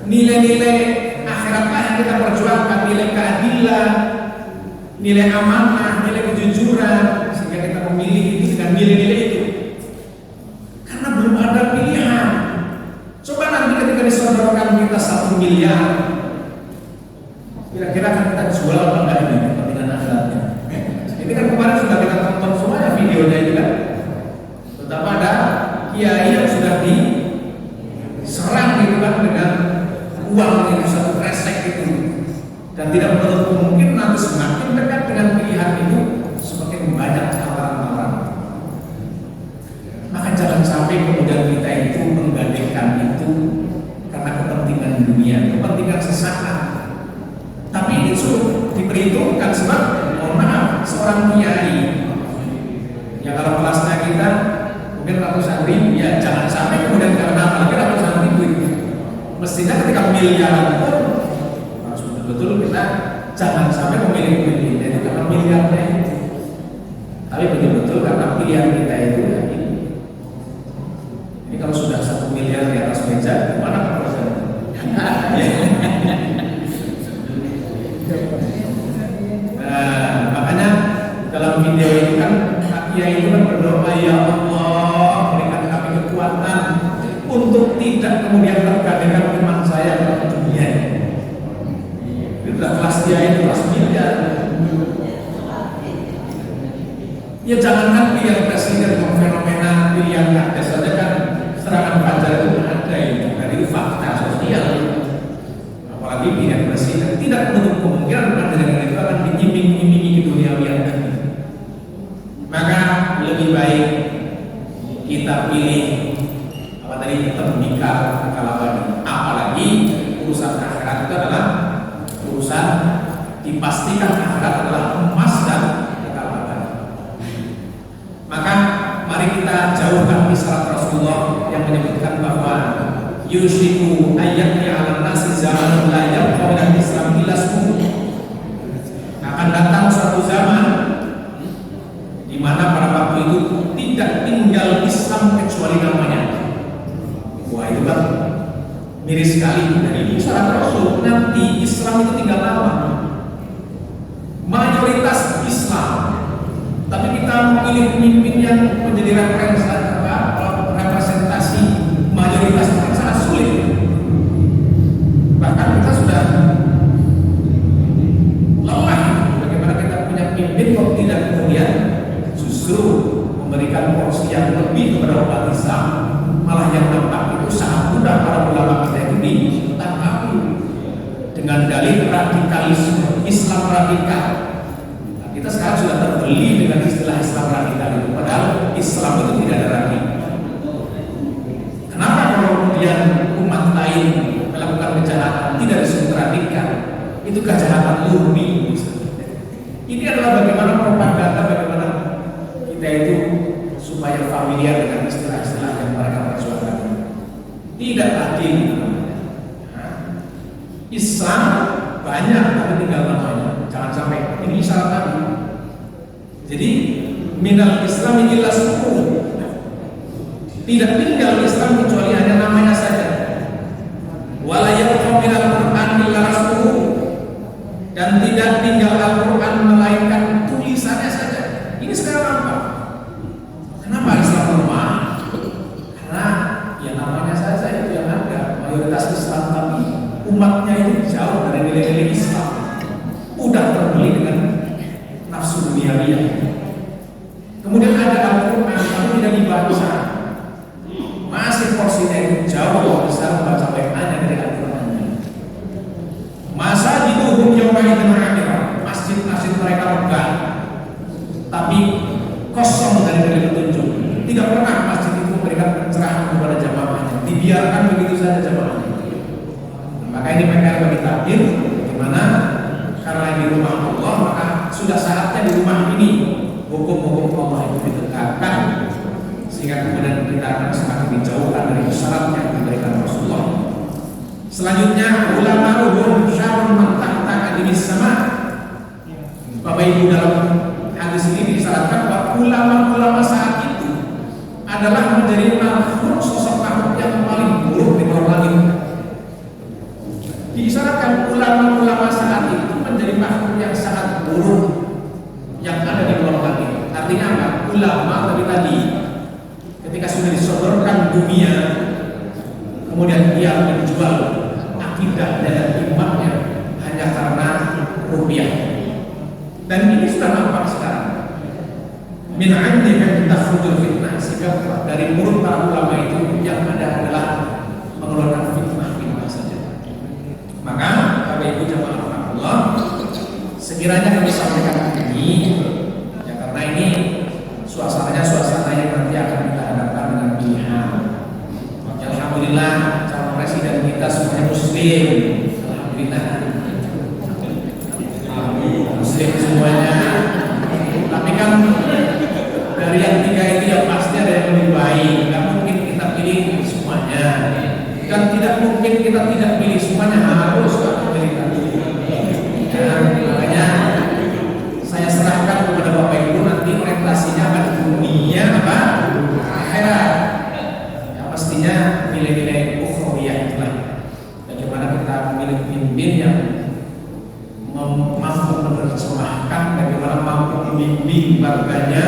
S1: nilai-nilai akhiratlah yang kita perjuangkan, nilai keadilan, nilai amanah, nilai kejujuran, sehingga kita memilih itu dengan nilai-nilai itu. Karena belum ada pilihan. Coba nanti ketika disodorkan kita 1 miliar, kira-kira akan kita jual apa enggak ini kepentingan akhiratnya? Ini kan kemarin sudah kita tonton semuanya videonya itu kan. Betapa ada kiai yang sudah diserang gitu kan dengan uang itu satu kresek itu, dan tidak menutup kemungkinan nanti semakin dekat dengan pilihan itu semakin banyak tawaran-tawaran. Maka jangan sampai kemudian kita itu menggadaikan itu karena kepentingan dunia, kepentingan sesaat. Tapi ini sudah diperhitungkan sebab, mohon maaf, seorang kiai yang kalau kelasnya kita mungkin ratusan ribu, ya jangan sampai kemudian karena apalagi ratusan ribu itu. Mestinya ketika miliaran pun harus betul-betul kita jangan sampai memilih jadi karena miliarnya itu, tapi betul-betul karena pilihan kita itu ya ini. Ini kalau sudah 1 miliar di atas meja, gimana persen? Nah, makanya dalam video ini kan kiai itu kan berdoa, ya Allah berikan kami kekuatan untuk tidak kemudian tergadaikan iman saya dalam dunia. Itu kelas kiai, kelas miliar. Ya jangankan pilihan presiden, fenomena pilihan ada saja kan serangan fajar itu ada itu, dan itu fakta sosial. Apalagi pilihan presiden tidak menutup kemungkinan ada dengan itu akan diiming-imingi di dunia yang. Maka lebih baik kita pilih apa tadi, tembikar kalabani. Apalagi urusan akhirat itu adalah urusan dipastikan akhirat adalah emas dan kalabani. Maka mari kita jauhkan isyarat Rasulullah yang menyebutkan bahwa yushiku ayatnya ala nasi zaman la yabqa minal Islam illa ismuhu. Akan datang suatu zaman di mana pada waktu itu tidak tinggal Islam kecuali namanya. Wah itu kan miris sekali. Dan ini isyarat Rasul, nanti Islam itu tinggal nama, mayoritas Islam, tapi kita memilih pemimpin yang menjadi representasi mayoritas itu sangat sulit. Bahkan kita sudah lelah bagaimana kita punya pemimpin kok tidak kemudian justru memberikan porsi yang lebih kepada umat Islam, malah yang nampak itu sangat mudah para ulama kita itu ditangkapi dengan dalih radikalisme, Islam radikal. Nah, kita sekarang sudah terbeli dengan istilah Islam radikal itu, padahal Islam itu tidak ada radikal. Kenapa kalau kemudian umat lain melakukan kejahatan tidak disebut radikal? Itu kejahatan murni. Ini adalah bagaimana propaganda, bagaimana kita itu supaya familiar dengan istilah-istilah yang mereka perjuangkan. Tidak adil. Islam banyak tapi tinggal namanya. Jangan sampai ini syarat tadi. Jadi minal Islam illa ismuhu. Tidak tinggal Islam kecuali hanya namanya saja. Wala yabqa minal Qur'an illa rasmuhu. Dan tidak tinggal Al-Quran melainkan tulisannya saja. Ini sekarang apa? Kenapa Islam lemah? Karena ya namanya saja itu yang ada. Mayoritas Islam tapi umatnya itu jauh dari nilai-nilai Islam. Udah terbeli dengan nafsu duniawi. Kemudian ada Al-Quran tapi tidak dibaca. Masih porsinya itu jauh besar membaca WA-nya dari Al-Quran. Masa dihukum yawma idzin akhirah, masjid-masjid mereka megah, tapi kosong dari petunjuk. Tidak pernah masjid itu memberikan pencerahan kepada jamaahnya, dibiarkan begitu saja jamaahnya. hukum-hukum Allah itu ditegakkan, sehingga kemudian kita akan semakin dijauhkan dari syarat yang diberikan Rasulullah. Selanjutnya, ulama'uhum syarrun man tahta qadimis sama. Bapak Ibu, dalam hadis ini disyaratkan bahwa ulama-ulama saat itu adalah menjadi makhluk, sosok makhluk yang paling buruk di bawah langit. Disyaratkan ulama-ulama saat itu menjadi makhluk yang sangat buruk yang ada di bawah langit. Artinya apa? Ulama tadi ketika sudah disodorkan dunia, kemudian dia menjual akidah dan imannya hanya karena rupiah. Dan ini sudah nampak sekarang. Min 'indika takhudul fitnah, sehingga dari mulut para ulama itu yang ada adalah mengeluarkan fitnah saja. Maka Bapak Ibu jamaah rahmatullah, sekiranya kami sampaikan ini ya karena ini suasananya suasana yang nanti akan kita hadapkan dengan pilihan. Alhamdulillah calon presiden kita semuanya muslim. Alhamdulillah muslim semuanya. Tapi kan dari yang tiga itu ya pasti ada yang lebih baik. Tidak mungkin kita pilih semuanya, dan tidak mungkin kita tidak pilih semuanya, harus kita pilih. Makanya saya serahkan kepada Bapak Ibu nanti orientasinya apa, dunia apa akhirat. Ya pastinya nilai-nilai ukhrawiyah itulah. Bagaimana kita memilih pemimpin yang mampu menerjemahkan, bagaimana mampu membimbing warganya,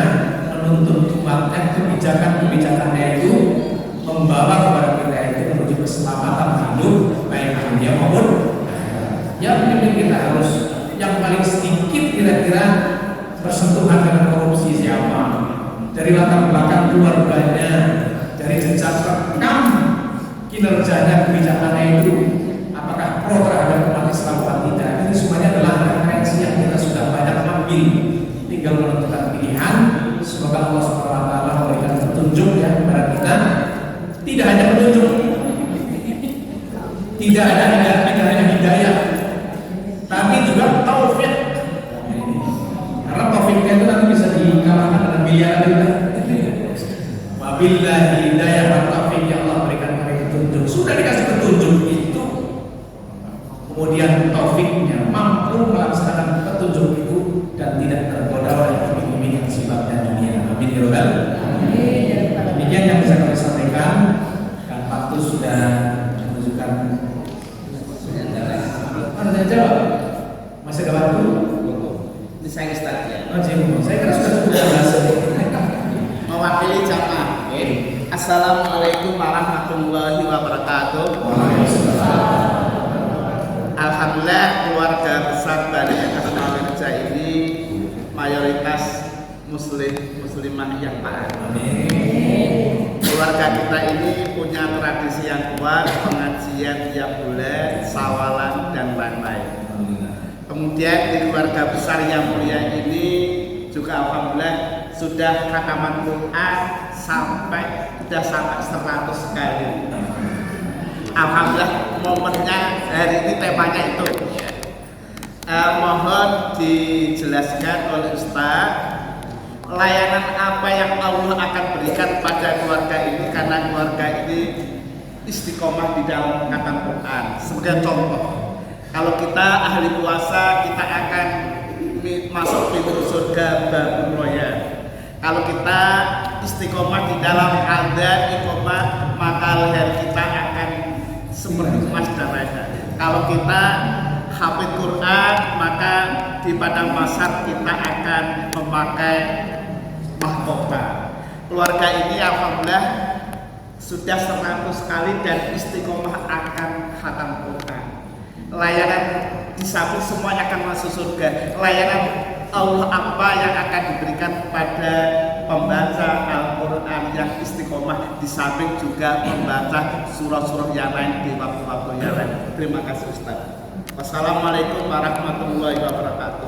S1: menuntun umatnya, kebijakan-kebijakannya itu membawa kepada kita itu menuju keselamatan hidup baik dunia maupun yang pemimpin kita harus yang paling sedikit kira-kira bersentuhan dengan korupsi siapa, dari latar belakang keluarganya, dari jejak rekam kinerjanya, kebijakannya itu apakah pro terhadap umat Islam atau tidak. Ini semuanya adalah referensi yang kita sudah banyak ambil, tinggal menentukan pilihan. Semoga Allah SWT memberikan petunjuk ya kepada kita. Tidak hanya petunjuk, tidak hanya hidayah, tapi juga taufik. Karena taufiknya itu nanti bisa dikalahkan dengan miliaran juga. Wabillahi hidayah wa taufik, ya Allah berikan kami petunjuk. Sudah dikasih petunjuk itu, kemudian taufiknya mampu melaksanakan petunjuk itu dan tidak tergoda oleh iming-iming yang sifatnya dunia. Amin ya rabbal alamin. Demikian yang bisa kami sampaikan, dan waktu sudah menunjukkan. Ada jawab? Masih ada waktu?
S2: Ini saya start ya.
S1: Saya kira sudah cukup bahasa.
S2: Mewakili jamaah. Assalamualaikum warahmatullahi wabarakatuh. Alhamdulillah keluarga besar Bani Asmaul-Hijjah ini mayoritas muslimah yang taat. Keluarga kita ini punya tradisi yang kuat, pengajian tiap bulan, sawalan dan lain-lain. Kemudian di keluarga besar yang mulia ini juga alhamdulillah sudah khataman Quran sampai 100 kali. Alhamdulillah momennya hari ini temanya itu. Mohon dijelaskan oleh Ustaz layanan apa yang Allah akan berikan pada keluarga ini, karena keluarga ini istiqomah di dalam khatam Quran. Sebagai contoh, kalau kita ahli puasa, kita akan masuk pintu surga Babul Royan. Kalau kita istiqomah di dalam adzan iqamah, maka leher kita akan seperti emas dan lain-lain. Kalau kita hafid Quran, maka di padang mahsyar kita akan memakai mahkota. Keluarga ini alhamdulillah sudah 100 kali dan istiqomah akan khatam Quran. Layanan di samping semuanya akan masuk surga. Layanan Allah apa yang akan diberikan kepada pembaca Al-Quran yang istiqomah, di samping juga membaca surah-surah yang lain di waktu-waktu yang lain. Terima kasih Ustaz. Wassalamualaikum warahmatullahi wabarakatuh.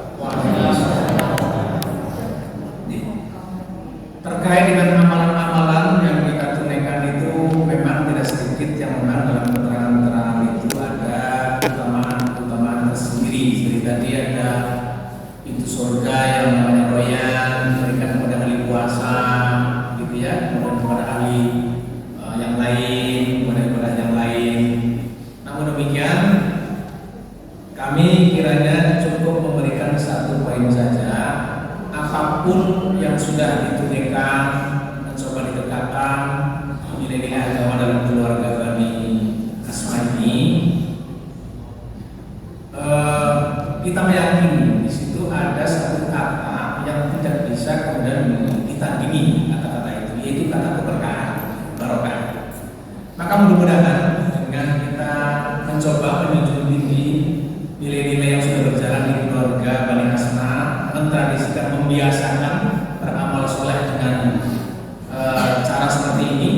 S1: Terkait dengan amalan-amalan yang kita tunaikan itu memang tidak sedikit yang memang dalam keterangan-keterangan itu ada keutamaan-keutamaan tersendiri. Seperti tadi ada pintu surga yang namanya royan diberikan kepada ahli puasa, gitu ya, kemudian kepada ahli yang lain, kepada ibadah yang lain. Namun demikian, kami kiranya cukup memberikan satu poin saja. Apapun yang sudah ditunaikan dan coba ditegakkan nilai-nilai agama dalam keluarga Bani Asma ini, kita meyakini di situ ada satu kata yang tidak bisa kemudian ditandingi kata-kata itu, yaitu kata keberkahan, barokah. Maka mudah-mudahan dengan kita mencoba menunjukkan tinggi nilai-nilai yang sudah berjalan di keluarga Bani Asma, mentradisikan, membiasakan beramal soleh dengan cara seperti ini,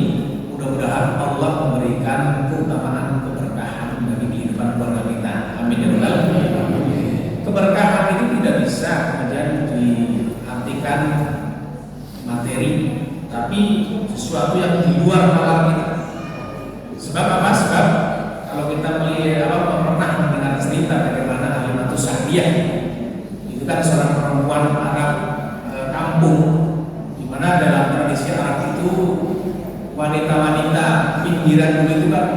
S1: mudah-mudahan Allah memberikan keutamaan keberkahan bagi kehidupan keluarga kita. Amin ya rabbal alamin. Keberkahan itu tidak bisa kemudian diartikan materi, tapi sesuatu yang di luar nalar kita. Sebab apa? Sebab kalau kita melihat pernah mendengar cerita bagaimana Halimatus Sa'diyah, itu kan seorang perempuan Arab kampung, di mana dalam tradisi Arab itu wanita-wanita pinggiran dulu itu kan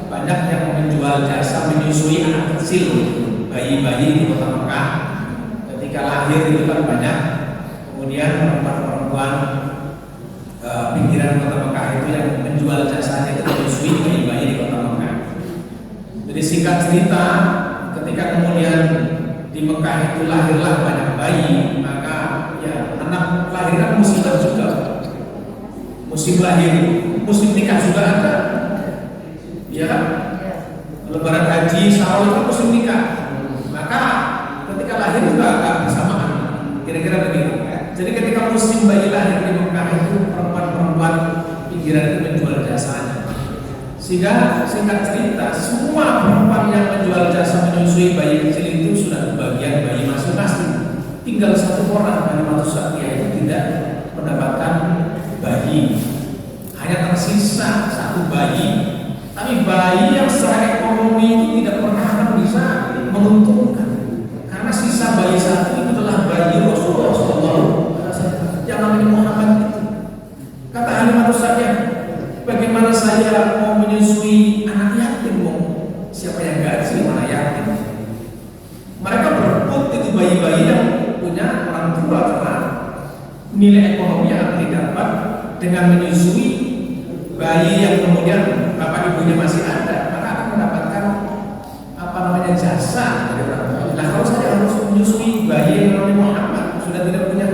S1: banyak yang menjual jasa menyusui anak kecil, bayi-bayi di kota Mekah. Ketika lahir itu kan banyak, kemudian perempuan pinggiran kota Mekah itu yang menjual jasanya itu menyusui bayi-bayi di kota Mekah. Jadi singkat cerita, ketika kemudian di Mekah itu lahirlah banyak bayi, maka ya anak lahiran musibah juga, musim lahir, musim nikah juga ada, ya. Lebaran haji, sahur itu musim nikah, maka ketika lahir juga agak bersamaan, kira-kira begitu. Jadi ketika musim bayi lahir di Mekah itu perempuan-perempuan pinggiran itu menjual jasanya, sehingga singkat cerita semua perempuan yang menjual jasa menyusui bayi kecil itu sudah bagian bayi masing-masing. Tinggal satu orang Halimatus Sa'diyah itu tidak mendapatkan bayi, hanya tersisa satu bayi. Tapi bayi yang secara ekonomi itu tidak pernah akan bisa menguntungkan, karena sisa bayi satu itu adalah bayi Rasulullah SAW yang namanya Muhammad itu. Kata Halimatus Sa'diyah, bagaimana saya mau menyusui anak yatim? Siapa yang gaji anak yatim? Mereka berebut itu bayi-bayi yang punya orang tua, karena nilai ekonomi yang didapat dengan menyusui bayi yang kemudian bapak ibunya masih ada, maka akan mendapatkan jasa dari orang tua. Nah, kalau saya harus menyusui bayi yang namanya Muhammad, sudah tidak punya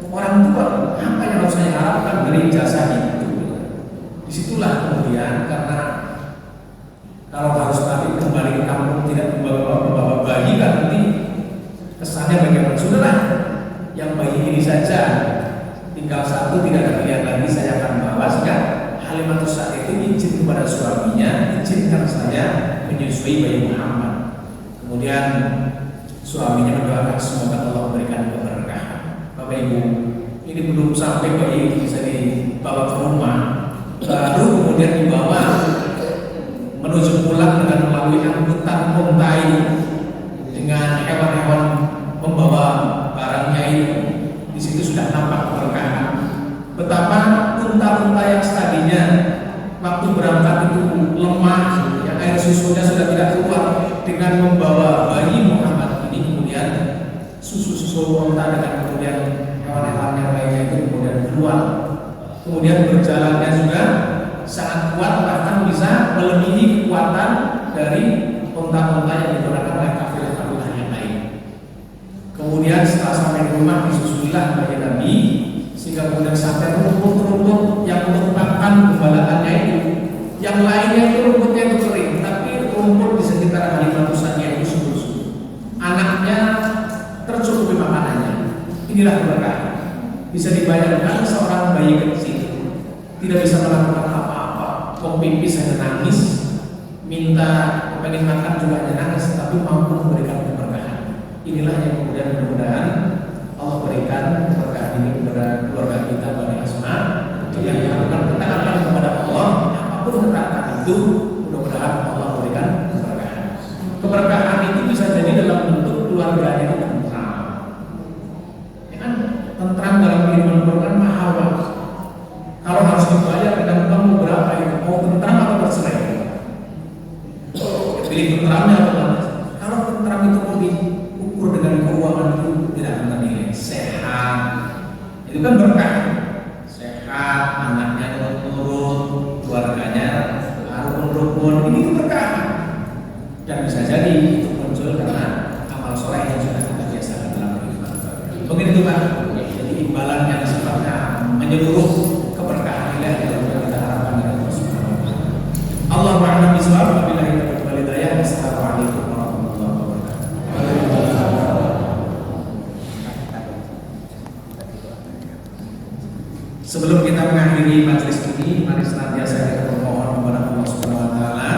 S1: orang tua, apa yang harus saya harapkan dari jasa itu? Disitulah kemudian, karena kalau harus tadi kembali ke kampung tidak membawa bayi, kan nanti kesannya bagaimana? Sudahlah, yang bayi ini saja tinggal satu, tidak ada pilihan lagi, saya akan bawa. Sehingga Halimatus Sa'diyah itu izin kepada suaminya, izinkan saya menyusui bayi Muhammad. Kemudian suaminya mendoakan semoga Allah memberikan keberkahan. Bapak Ibu, ini belum sampai bayi itu bisa dibawa ke rumah, baru kemudian dibawa menuju pulang dengan melalui angkutan unta ini dengan hewan-hewan membawa barangnya itu. Di situ sudah nampak keberkahan. Betapa unta-unta yang tadinya waktu berangkat itu lemah, yang air susunya sudah tidak keluar, dengan membawa bayi Muhammad ini, kemudian susu-susu unta dengan kemudian hewan-hewan yang lainnya itu kemudian keluar. Kemudian berjalannya juga sangat kuat, bahkan bisa melebihi kekuatan dari unta-unta yang digunakan oleh kafilah-kafilah yang lain. Kemudian setelah sampai di rumah disusuilah bayi Nabi, sehingga kemudian sampai rumput-rumput yang merupakan gembalaannya itu. Yang lainnya itu rumputnya itu kering, tapi rumput di sekitar Halimatus Sa'diyah itu subur-subur. Anaknya tercukupi makanannya. Inilah keberkahan. Bisa dibayangkan seorang bayi kecil tidak bisa melakukan apa-apa, kok pipis hanya nangis, minta pengen makan juga hanya nangis, tapi mampu memberikan keberkahan. Inilah yang kemudian mudah-mudahan Allah berikan keberkahan ini kepada keluarga kita Bani Asma, yang melakukan ketaatan kepada Allah. Apapun ketaatan itu, mudah-mudahan Allah berikan keberkahan. Keberkahan itu bisa jadi dalam bentuk keluarganya itu tentram, itu Pak. Jadi imbalan yang sifatnya menyeluruh keberkahan ilahi yang kita harapkan dari Allah Subhanahu wa taala. Allah a'lam bishawab. Wabillahi taufiq wal hidayah. Assalamualaikum warahmatullahi wabarakatuh. Sebelum kita mengakhiri majelis ini, mari senantiasa kita bermohon kepada Allah Subhanahu wa taala.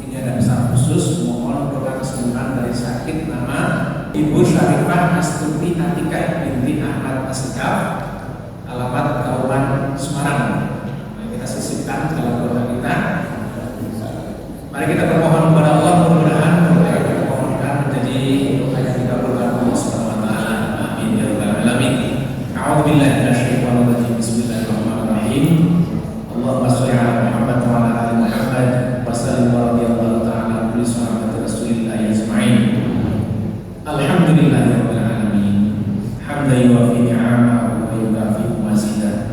S1: Ini ada pesan khusus, mohon doa kesembuhan dari sakit nama Ibu Syarifah Astuti Atika binti Ahmad Asikaf, alamat Kauman Semarang. Mari kita sisipkan dalam doa kita. Mari kita bermohon kepada Allah, mudah-mudahan doa yang kita mohonkan menjadi doa yang dikabulkan Allah Subhanahu wa taala. Amin ya rabbal alamin. A'udzubillahi minasyaitonir rajim. Bismillahirrahmanirrahim. Allahumma shalli ala Muhammad wa ala ali Muhammad wa sallim wa radhiyallahu ta'ala an sahabati Rasulillah ajma'in. Alhamdulillahi rabbil alamin. Hamdan yuwafi ni'amahu wa yukafi'u mazidah.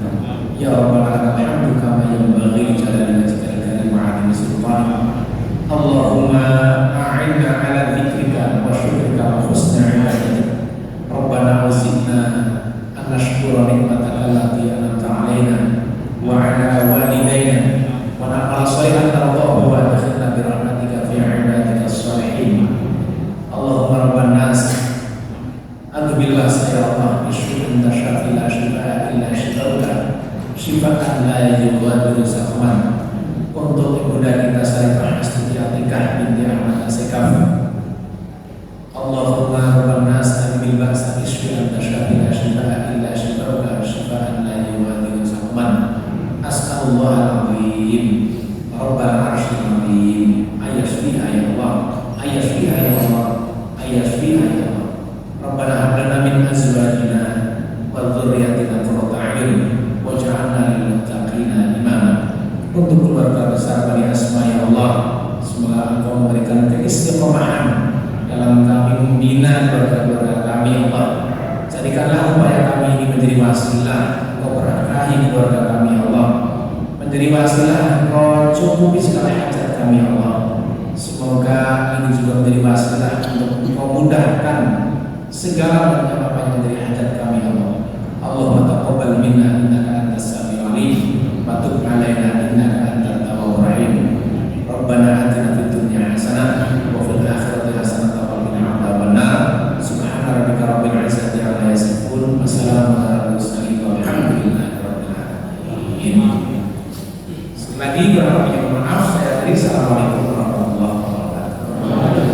S1: Ya rabbana lakal hamdu kama yanbaghi li jalali wajhikal karim wa 'azimi sultanik. Allahumma a'inna 'ala dzikrika wa syukrika wa husni 'ibadatik. Rabbana wazidna an nashkura nikmataka allati an'amta 'alaina wa 'ala walidayna wa na'mal shalihan tardahu wa adkhilna bi rahmatika fi 'ibadika shalihin. Allahumma rabban nas adbil ba'sa ya Allah, ishfi anta syafi la shifaa illa shifauka shifaan la yughadiru saqaman. Untuk ibunda kita Syarifah Astuti Atikah binti Ahmad Asikaf, Allahumma rabban nas adbil ba'sa ishfi anta syafi la shifaa illa shifauka shifaan la yughadiru saqaman. As'alullah al-azim rabbal arsyil azim ayashfiha ya Allah, ayashfiha ya Allah, ayashfiha ya Allah. Rabbana hab lana min azwajina wa dzurriyyatina qurrata a'yun waj'alna lil muttaqina imama. Untuk keluarga besar Bani Asma ya Allah, semoga Engkau memberikan keistiqomahan dalam kami membina keluarga-keluarga kami ya Allah. Jadikanlah upaya kami ini menjadi wasilah Engkau berkahi keluarga kami ya Allah, menjadi wasilah Engkau cukupi segala hajat kami ya Allah. Semoga ini juga menjadi wasilah untuk Engkau mudahkan segala macam apa yang menjadi hajat kami ya Allah. Allahumma taqabbal minna innaka antas samiul alim wa tub 'alaina innaka antat tawwabur rahim. Rabbana atina fid dunya hasanah wa fil akhirati hasanah wa qina adzabannar. Subhana rabbika rabbil izzati 'amma yasifun wa salamun 'alal mursalin walhamdulillahi rabbil alamin. Sekali lagi berharap yang maaf saya akhiri. Assalamualaikum warahmatullahi wabarakatuh.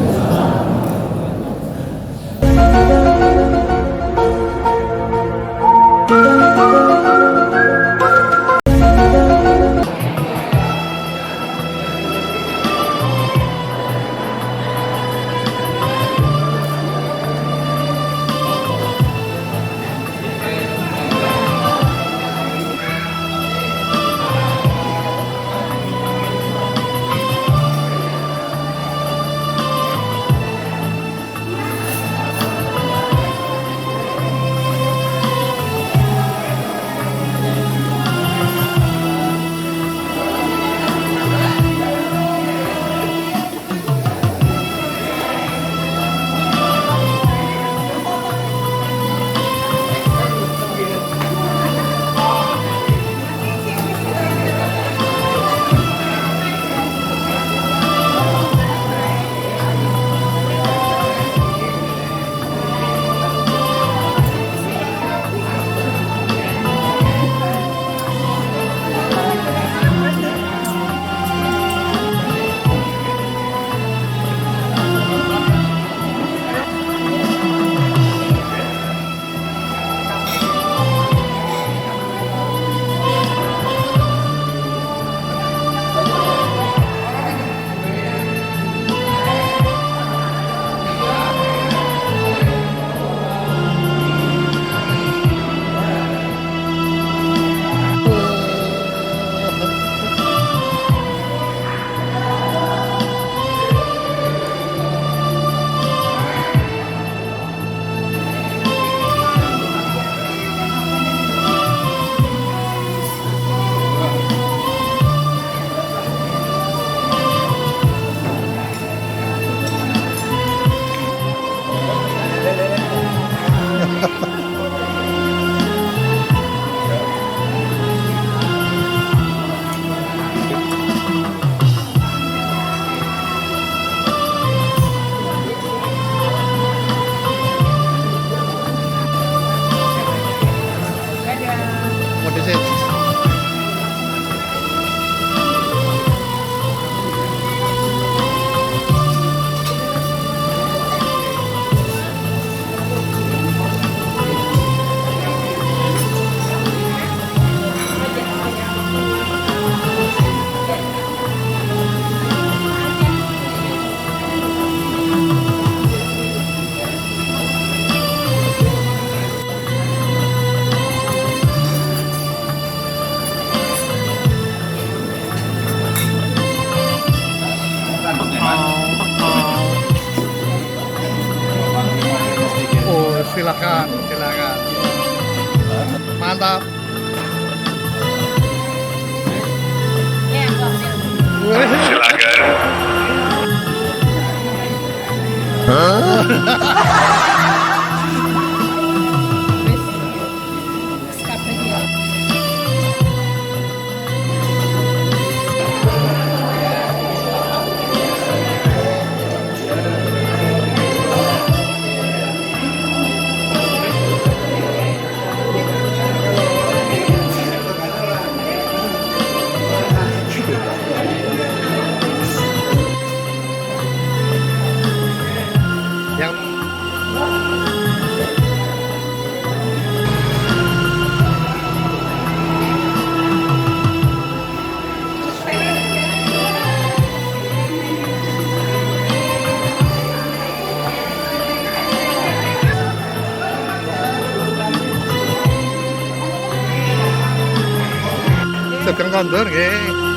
S3: silakan, silakan. Mantap. Yang Sugeng kondur nggih.